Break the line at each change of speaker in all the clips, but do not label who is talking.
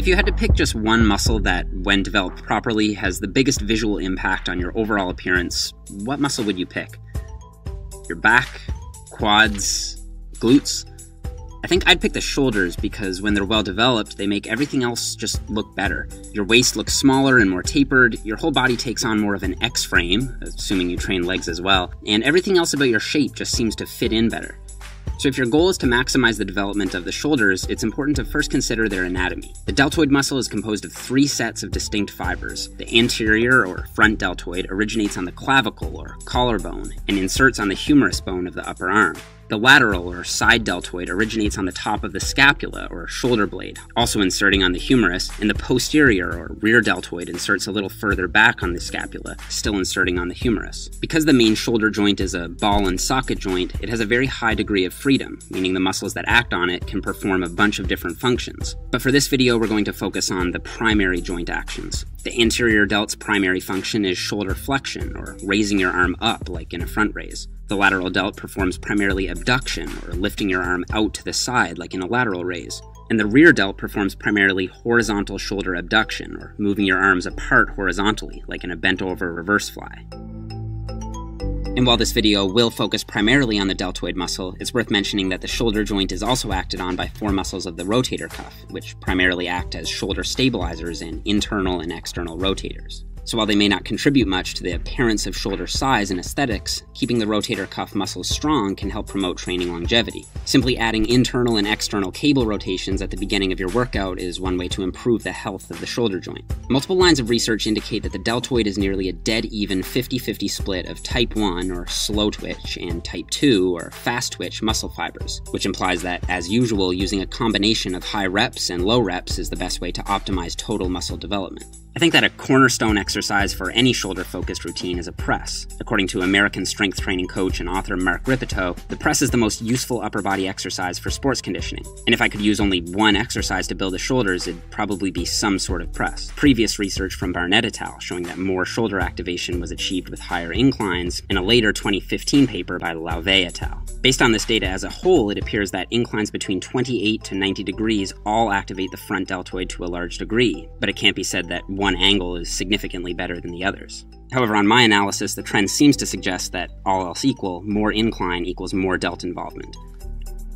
If you had to pick just one muscle that, when developed properly, has the biggest visual impact on your overall appearance, what muscle would you pick? Your back, quads, glutes? I think I'd pick the shoulders because when they're well developed, they make everything else just look better. Your waist looks smaller and more tapered, your whole body takes on more of an X frame, assuming you train legs as well, and everything else about your shape just seems to fit in better. So if your goal is to maximize the development of the shoulders, it's important to first consider their anatomy. The deltoid muscle is composed of 3 sets of distinct fibers. The anterior, or front deltoid, originates on the clavicle, or collarbone, and inserts on the humerus bone of the upper arm. The lateral, or side deltoid, originates on the top of the scapula, or shoulder blade, also inserting on the humerus, and the posterior, or rear deltoid, inserts a little further back on the scapula, still inserting on the humerus. Because the main shoulder joint is a ball and socket joint, it has a very high degree of freedom, meaning the muscles that act on it can perform a bunch of different functions. But for this video, we're going to focus on the primary joint actions. The anterior delt's primary function is shoulder flexion, or raising your arm up like in a front raise. The lateral delt performs primarily abduction, or lifting your arm out to the side like in a lateral raise. And the rear delt performs primarily horizontal shoulder abduction, or moving your arms apart horizontally like in a bent over reverse fly. And while this video will focus primarily on the deltoid muscle, it's worth mentioning that the shoulder joint is also acted on by 4 muscles of the rotator cuff, which primarily act as shoulder stabilizers and internal and external rotators. So while they may not contribute much to the appearance of shoulder size and aesthetics, keeping the rotator cuff muscles strong can help promote training longevity. Simply adding internal and external cable rotations at the beginning of your workout is one way to improve the health of the shoulder joint. Multiple lines of research indicate that the deltoid is nearly a dead-even 50-50 split of type 1, or slow twitch, and type 2, or fast twitch muscle fibers, which implies that, as usual, using a combination of high reps and low reps is the best way to optimize total muscle development. I think that a cornerstone exercise for any shoulder-focused routine is a press. According to American strength training coach and author Mark Rippetoe, the press is the most useful upper body exercise for sports conditioning. And if I could use only one exercise to build the shoulders, it'd probably be some sort of press. Previous research from Barnett et al. Showing that more shoulder activation was achieved with higher inclines, and a later 2015 paper by Lauvet et al. Based on this data as a whole, it appears that inclines between 28 to 90 degrees all activate the front deltoid to a large degree, but it can't be said that one angle is significantly better than the others. However, on my analysis, the trend seems to suggest that, all else equal, more incline equals more delt involvement.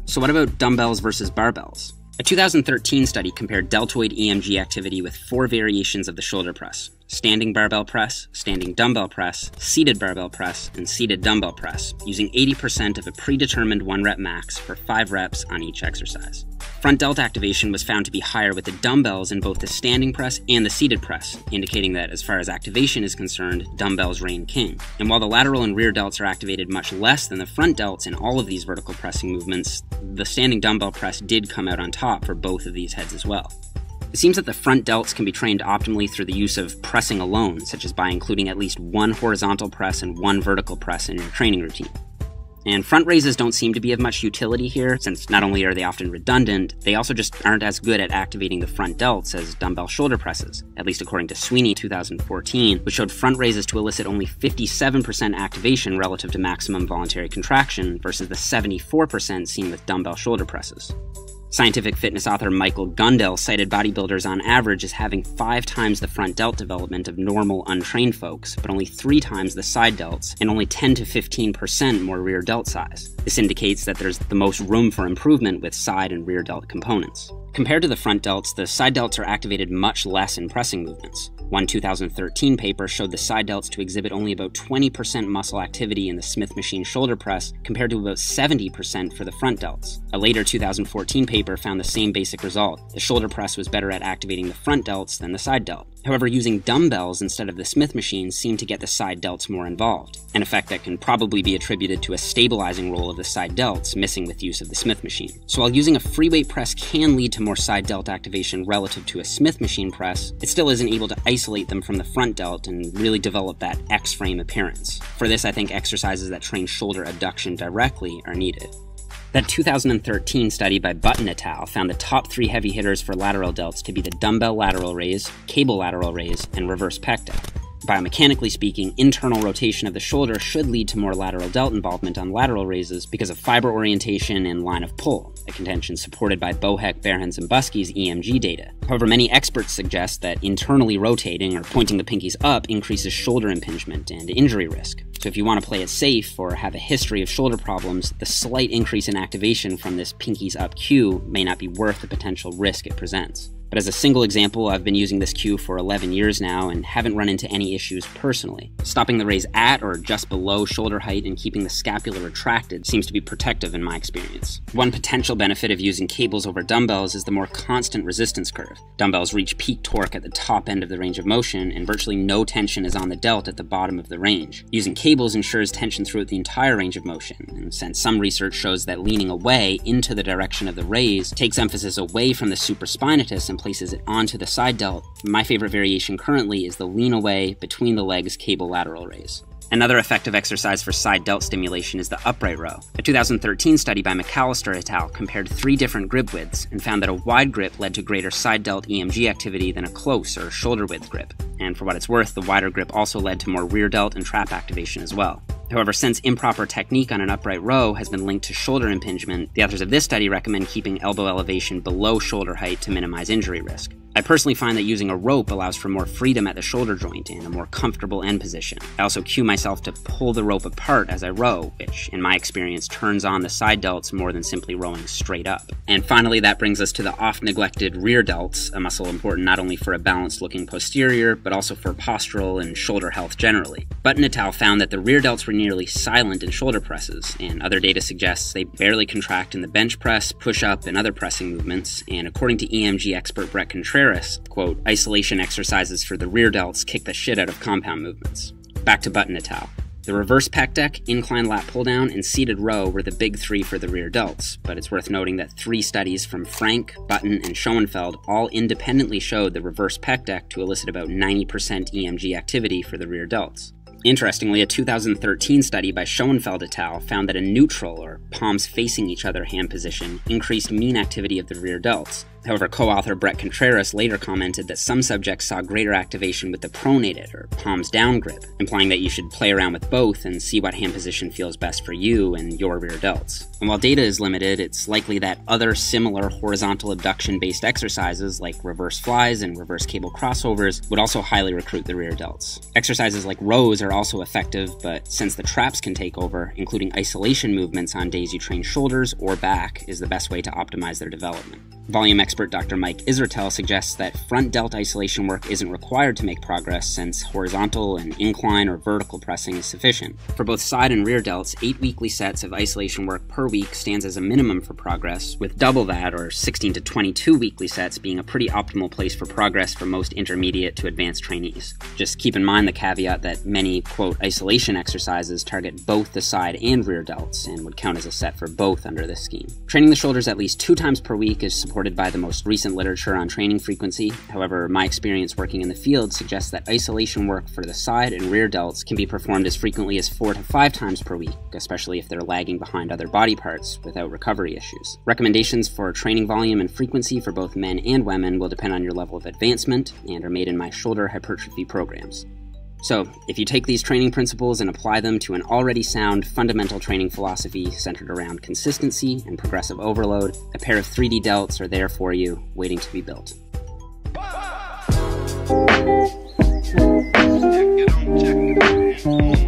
So what about dumbbells versus barbells? A 2013 study compared deltoid EMG activity with 4 variations of the shoulder press: standing barbell press, standing dumbbell press, seated barbell press, and seated dumbbell press, using 80% of a predetermined 1-rep max for 5 reps on each exercise. Front delt activation was found to be higher with the dumbbells in both the standing press and the seated press, indicating that as far as activation is concerned, dumbbells reign king. And while the lateral and rear delts are activated much less than the front delts in all of these vertical pressing movements, the standing dumbbell press did come out on top for both of these heads as well. It seems that the front delts can be trained optimally through the use of pressing alone, such as by including at least 1 horizontal press and 1 vertical press in your training routine. And front raises don't seem to be of much utility here, since not only are they often redundant, they also just aren't as good at activating the front delts as dumbbell shoulder presses, at least according to Sweeney 2014, which showed front raises to elicit only 57% activation relative to maximum voluntary contraction versus the 74% seen with dumbbell shoulder presses. Scientific fitness author Michael Gundel cited bodybuilders on average as having 5 times the front delt development of normal untrained folks, but only 3 times the side delts, and only 10 to 15% more rear delt size. This indicates that there's the most room for improvement with side and rear delt components. Compared to the front delts, the side delts are activated much less in pressing movements. One 2013 paper showed the side delts to exhibit only about 20% muscle activity in the Smith machine shoulder press, compared to about 70% for the front delts. A later 2014 paper found the same basic result. The shoulder press was better at activating the front delts than the side delt. However, using dumbbells instead of the Smith machines seemed to get the side delts more involved, an effect that can probably be attributed to a stabilizing role of the side delts missing with use of the Smith machine. So while using a free weight press can lead to more side delt activation relative to a Smith machine press, it still isn't able to isolate them from the front delt and really develop that X-frame appearance. For this, I think exercises that train shoulder abduction directly are needed. That 2013 study by Button et al. Found the top 3 heavy hitters for lateral delts to be the dumbbell lateral raise, cable lateral raise, and reverse pec deck. Biomechanically speaking, internal rotation of the shoulder should lead to more lateral delt involvement on lateral raises because of fiber orientation and line of pull, a contention supported by Boheck, Behrens, and Buskey's EMG data. However, many experts suggest that internally rotating or pointing the pinkies up increases shoulder impingement and injury risk. So if you want to play it safe or have a history of shoulder problems, the slight increase in activation from this pinkies up cue may not be worth the potential risk it presents. But as a single example, I've been using this cue for 11 years now and haven't run into any issues personally. Stopping the raise at or just below shoulder height and keeping the scapula retracted seems to be protective in my experience. One potential benefit of using cables over dumbbells is the more constant resistance curve. Dumbbells reach peak torque at the top end of the range of motion, and virtually no tension is on the delt at the bottom of the range. Using cables ensures tension throughout the entire range of motion, and since some research shows that leaning away into the direction of the raise takes emphasis away from the supraspinatus and places it onto the side delt, my favorite variation currently is the lean away between the legs cable lateral raise. Another effective exercise for side delt stimulation is the upright row. A 2013 study by McAllister et al. Compared 3 different grip widths and found that a wide grip led to greater side delt EMG activity than a close or shoulder width grip. And for what it's worth, the wider grip also led to more rear delt and trap activation as well. However, since improper technique on an upright row has been linked to shoulder impingement, the authors of this study recommend keeping elbow elevation below shoulder height to minimize injury risk. I personally find that using a rope allows for more freedom at the shoulder joint and a more comfortable end position. I also cue myself to pull the rope apart as I row, which, in my experience, turns on the side delts more than simply rowing straight up. And finally, that brings us to the oft-neglected rear delts, a muscle important not only for a balanced-looking posterior, but also for postural and shoulder health generally. Button et al. Found that the rear delts were nearly silent in shoulder presses, and other data suggests they barely contract in the bench press, push-up, and other pressing movements, and according to EMG expert Brett Contreras, quote, isolation exercises for the rear delts kick the shit out of compound movements. Back to Button et al. The reverse pec deck, incline lat pull down, and seated row were the big 3 for the rear delts, but it's worth noting that 3 studies from Frank, Button, and Schoenfeld all independently showed the reverse pec deck to elicit about 90% EMG activity for the rear delts. Interestingly, a 2013 study by Schoenfeld et al. Found that a neutral, or palms facing each other hand position, increased mean activity of the rear delts. However, co-author Brett Contreras later commented that some subjects saw greater activation with the pronated, or palms down grip, implying that you should play around with both and see what hand position feels best for you and your rear delts. And while data is limited, it's likely that other similar horizontal abduction-based exercises like reverse flies and reverse cable crossovers would also highly recruit the rear delts. Exercises like rows are also effective, but since the traps can take over, including isolation movements on days you train shoulders or back is the best way to optimize their development. Volume expert Dr. Mike Isertel suggests that front delt isolation work isn't required to make progress since horizontal and incline or vertical pressing is sufficient. For both side and rear delts, 8 weekly sets of isolation work per week stands as a minimum for progress, with double that, or 16 to 22 weekly sets, being a pretty optimal place for progress for most intermediate to advanced trainees. Just keep in mind the caveat that many, quote, isolation exercises target both the side and rear delts and would count as a set for both under this scheme. Training the shoulders at least 2 times per week is supported by the most recent literature on training frequency. However, my experience working in the field suggests that isolation work for the side and rear delts can be performed as frequently as 4 to 5 times per week, especially if they're lagging behind other body parts without recovery issues. Recommendations for training volume and frequency for both men and women will depend on your level of advancement and are made in my shoulder hypertrophy programs. So, if you take these training principles and apply them to an already sound fundamental training philosophy centered around consistency and progressive overload, a pair of 3D delts are there for you, waiting to be built.
Check it on, check it on.